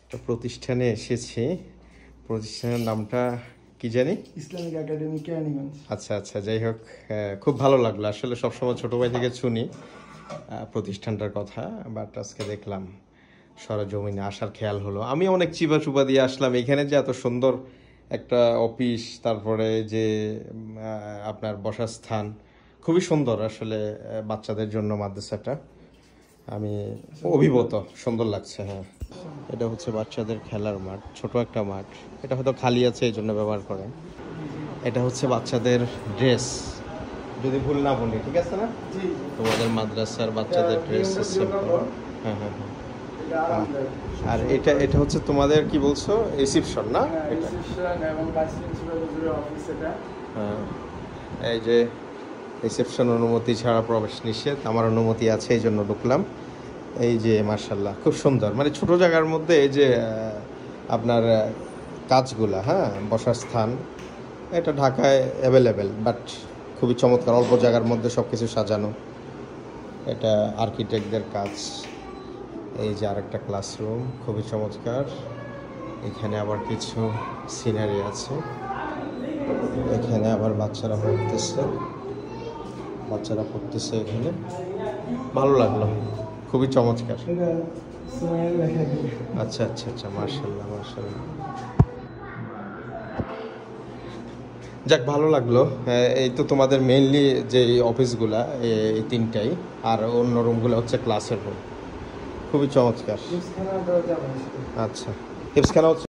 একটা প্রতিষ্ঠানে এসেছি। প্রতিষ্ঠানের নামটা কি জানি? Islamic academy Keraniganj. আচ্ছা আচ্ছা, যাই হোক, খুব ভালো লাগলো। আসলে সবসময় ছোটো ভাই থেকে শুনি প্রতিষ্ঠানটার কথা, বাট আজকে দেখলাম সরজমিনে আসার খেয়াল হলো। আমি অনেক চিবা চুবা দিয়ে আসলাম, এখানে যে এত সুন্দর একটা অফিস, তারপরে যে আপনার বসার স্থান খুবই সুন্দর। আসলে বাচ্চাদের জন্য মাদ্রাসাটা আমি অভিভূত, সুন্দর লাগছে। হ্যাঁ, এটা হচ্ছে বাচ্চাদের খেলার মাঠ, ছোট একটা মাঠ। এটা হয়তো খালি আছে, এই জন্য ব্যবহার করে। এটা হচ্ছে বাচ্চাদের ড্রেস, যদি ভুল না বলি, ঠিক আছে না? তোমাদের মাদ্রাসার বাচ্চাদের ড্রেস সিম্পল। হ্যাঁ হ্যাঁ হ্যাঁ। আর এটা এটা হচ্ছে তোমাদের কি বলছো, রিসিপশন না? হ্যাঁ, এই যে রিসেপশন অনুমতি ছাড়া প্রবেশ নিষেধ, আমার অনুমতি আছে, এই জন্য ঢুকলাম। এই যে মার্শাল্লাহ, খুব সুন্দর, মানে ছোট জায়গার মধ্যে এই যে আপনার কাজগুলা, হ্যাঁ, বসার স্থান, এটা ঢাকায় অ্যাভেলেবেল, বাট খুবই চমৎকার, অল্প জায়গার মধ্যে সব কিছু সাজানো। এটা আর্কিটেক্টদের কাজ। এই যে আরেকটা ক্লাসরুম, খুবই চমৎকার। এখানে আবার কিছু সিনারি আছে। এখানে আবার বাচ্চারা পড়তেছে এখানে। ভালো লাগলো, খুবই চমৎকার। আচ্ছা আচ্ছা আচ্ছা, মার্শাল্লাহ মার্শাল্লাহ, যাক ভালো লাগলো। এই তো তোমাদের মেইনলি যে অফিসগুলা এই তিনটাই, আর অন্য রুমগুলো হচ্ছে ক্লাসের রুম, খুবই চমৎকার। আচ্ছা, হিপসখানা হচ্ছে